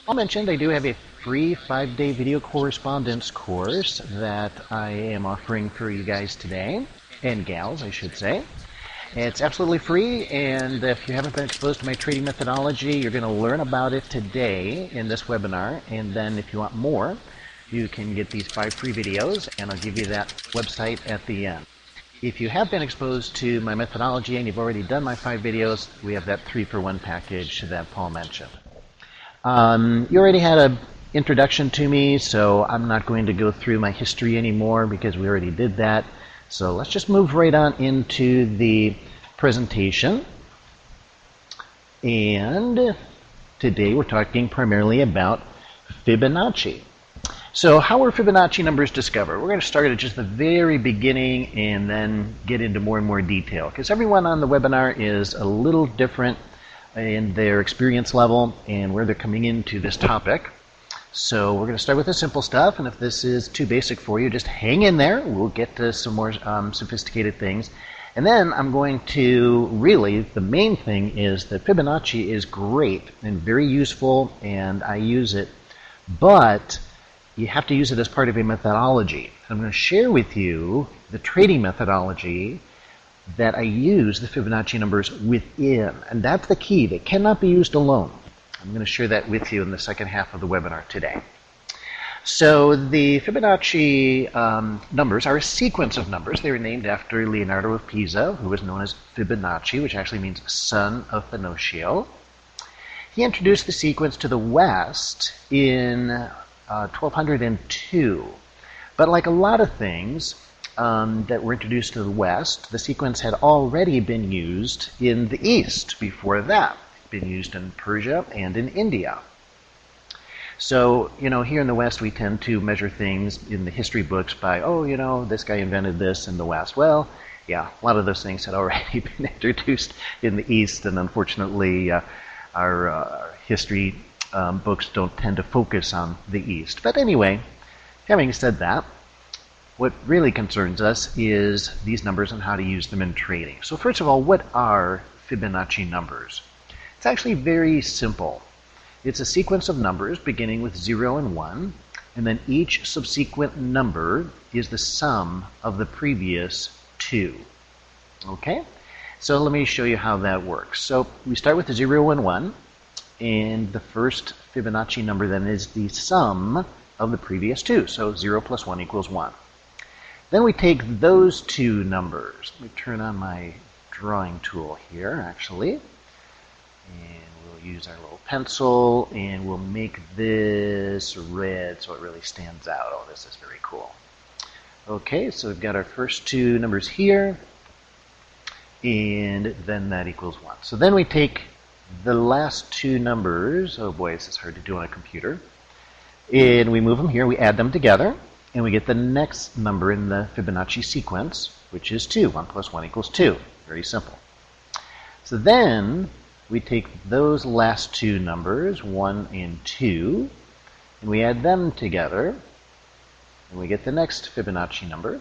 I mentioned I do have a free 5-day video correspondence course that I am offering for you guys today, and gals, I should say. It's absolutely free, and if you haven't been exposed to my trading methodology, you're going to learn about it today in this webinar, and then if you want more, you can get these 5 free videos, and I'll give you that website at the end. If you have been exposed to my methodology and you've already done my 5 videos, we have that 3-for-1 package that Paul mentioned. You already had an introduction to me, so I'm not going to go through my history anymore because we already did that. So let's just move right on into the presentation. And today we're talking primarily about Fibonacci. So how were Fibonacci numbers discovered? We're going to start at just the very beginning and then get into more and more detail, because everyone on the webinar is a little different in their experience level and where they're coming into this topic. So we're going to start with the simple stuff, and if this is too basic for you, just hang in there. We'll get to some more sophisticated things. And then I'm going to really, the main thing is that Fibonacci is great and very useful, and I use it, but you have to use it as part of a methodology. I'm going to share with you the trading methodology that I use the Fibonacci numbers within. And that's the key. They cannot be used alone. I'm going to share that with you in the second half of the webinar today. So the Fibonacci numbers are a sequence of numbers. They were named after Leonardo of Pisa, who was known as Fibonacci, which actually means son of Finocchio. He introduced the sequence to the West in 1202. But like a lot of things that were introduced to the West, the sequence had already been used in the East before that. It's been used in Persia and in India. So, here in the West, we tend to measure things in the history books by, this guy invented this in the West. Well, yeah, a lot of those things had already been introduced in the East, and unfortunately, our history books don't tend to focus on the East. But anyway, having said that, what really concerns us is these numbers and how to use them in trading. So first of all, what are Fibonacci numbers? It's actually very simple. It's a sequence of numbers beginning with 0 and 1, and then each subsequent number is the sum of the previous 2. Okay? So let me show you how that works. So we start with the 0 and 1, and the first Fibonacci number then is the sum of the previous 2. So 0 plus 1 equals 1. Then we take those two numbers. Let me turn on my drawing tool here, actually. And we'll use our little pencil, and we'll make this red so it really stands out. Oh, this is very cool. Okay, so we've got our first two numbers here, and then that equals 1. So then we take the last two numbers. Oh boy, this is hard to do on a computer. And we move them here, we add them together, and we get the next number in the Fibonacci sequence, which is 2. 1 plus 1 equals 2. Very simple. So then we take those last two numbers, 1 and 2, and we add them together, and we get the next Fibonacci number,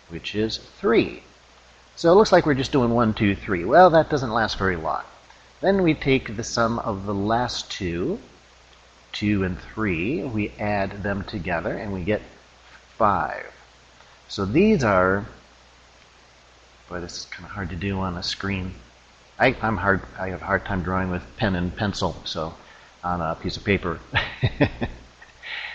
which is 3. So it looks like we're just doing 1, 2, 3. Well, that doesn't last very long. Then we take the sum of the last two, 2 and 3, we add them together, and we get 5. So these are, boy, this is kind of hard to do on a screen. I have a hard time drawing with pen and pencil, so on a piece of paper.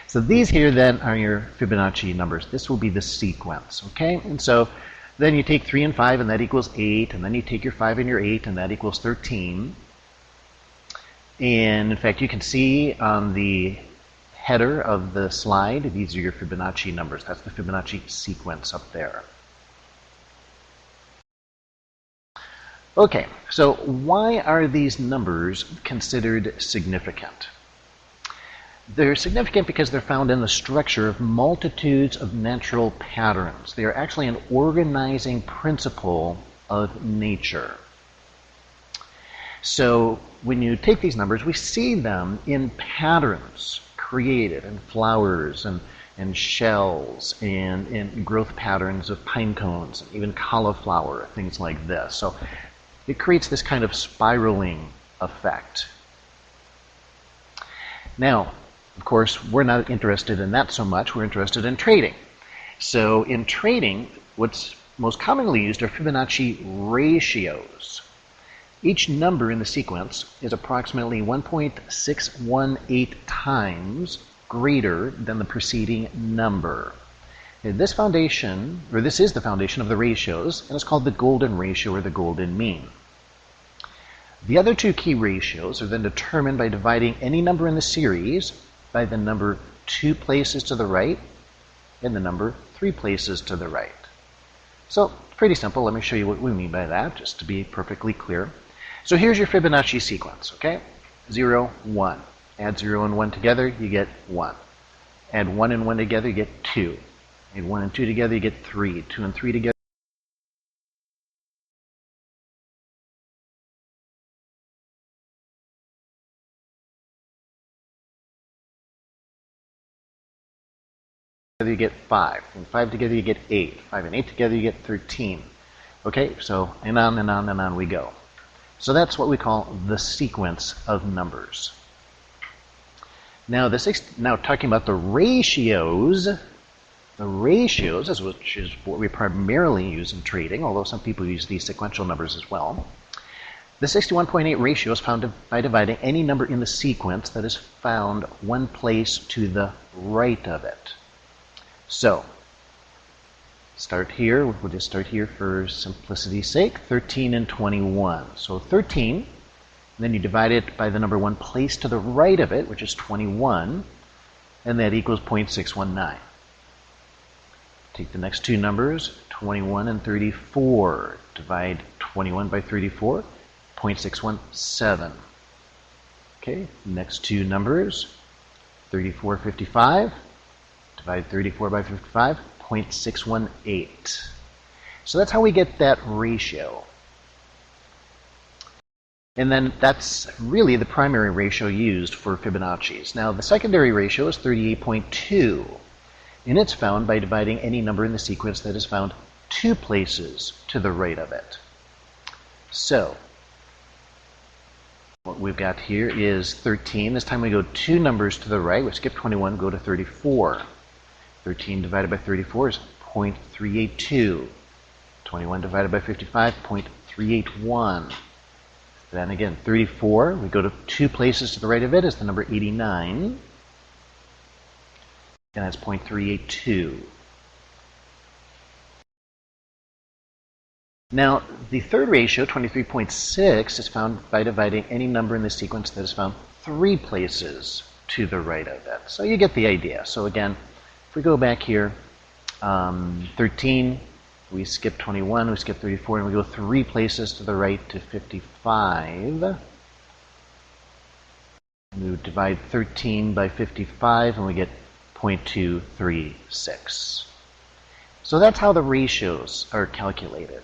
So these here then are your Fibonacci numbers. This will be the sequence, okay? And so then you take 3 and 5, and that equals 8, and then you take your 5 and your 8, and that equals 13. And in fact, you can see on the header of the slide, these are your Fibonacci numbers. That's the Fibonacci sequence up there. Okay, so why are these numbers considered significant? They're significant because they're found in the structure of multitudes of natural patterns. They are actually an organizing principle of nature. So when you take these numbers, we see them in patterns created in flowers and shells and in growth patterns of pine cones, even cauliflower, things like this. So it creates this kind of spiraling effect. Now, of course, we're not interested in that so much. We're interested in trading. So in trading, what's most commonly used are Fibonacci ratios. Each number in the sequence is approximately 1.618 times greater than the preceding number. This is the foundation of the ratios, and it's called the golden ratio or the golden mean. The other two key ratios are then determined by dividing any number in the series by the number 2 places to the right and the number 3 places to the right. So, pretty simple. Let me show you what we mean by that, just to be perfectly clear. So here's your Fibonacci sequence, okay? 0, 1. Add 0 and 1 together, you get 1. Add 1 and 1 together, you get 2. Add 1 and 2 together, you get 3. 2 and 3 together, you get 5. And 5 together, you get 8. 5 and 8 together, you get 13. Okay, so and on and on and on we go. So that's what we call the sequence of numbers. Now, talking about the ratios, which is what we primarily use in trading, although some people use these sequential numbers as well. The 61.8 ratio is found by dividing any number in the sequence that is found one place to the right of it. So, start here. We'll just start here for simplicity's sake. 13 and 21. So 13, and then you divide it by the number one placed to the right of it, which is 21, and that equals 0.619. Take the next two numbers, 21 and 34. Divide 21 by 34, 0.617. Okay, next two numbers, 34, 55. Divide 34 by 55, 0.618. So that's how we get that ratio. And then that's really the primary ratio used for Fibonacci's. Now the secondary ratio is 38.2, and it's found by dividing any number in the sequence that is found 2 places to the right of it. So what we've got here is 13. This time we go 2 numbers to the right. We skip 21, go to 34. 13 divided by 34 is 0.382. 21 divided by 55, 0.381. Then again, 34, we go to 2 places to the right of it, is the number 89. And that's 0.382. Now, the third ratio, 23.6, is found by dividing any number in the sequence that is found 3 places to the right of it. So you get the idea. So again, if we go back here, 13, we skip 21, we skip 34, and we go 3 places to the right to 55. And we would divide 13 by 55, and we get 0.236. So that's how the ratios are calculated.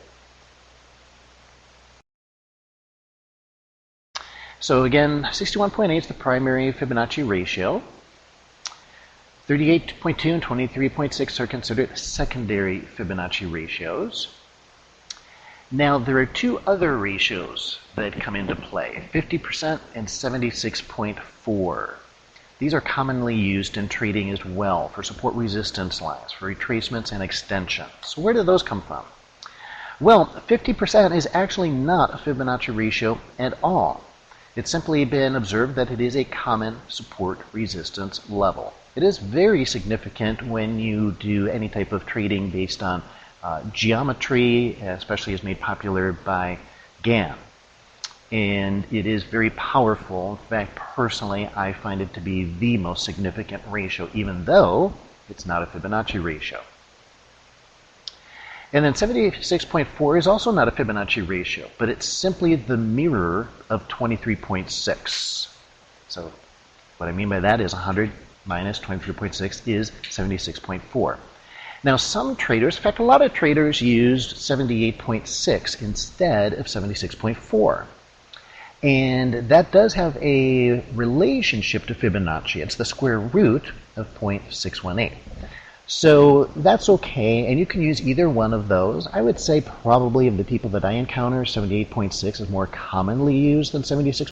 So again, 61.8 is the primary Fibonacci ratio. 38.2 and 23.6 are considered secondary Fibonacci ratios. Now, there are 2 other ratios that come into play, 50% and 76.4. These are commonly used in trading as well for support resistance lines, for retracements and extensions. So where do those come from? Well, 50% is actually not a Fibonacci ratio at all. It's simply been observed that it is a common support resistance level. It is very significant when you do any type of trading based on geometry, especially as made popular by Gann. And it is very powerful. In fact, personally, I find it to be the most significant ratio, even though it's not a Fibonacci ratio. And then 76.4 is also not a Fibonacci ratio, but it's simply the mirror of 23.6. So what I mean by that is 100 minus 23.6 is 76.4. Now some traders, in fact a lot of traders, used 78.6 instead of 76.4. And that does have a relationship to Fibonacci. It's the square root of 0.618. So that's okay, and you can use either one of those. I would say probably of the people that I encounter, 78.6 is more commonly used than 76.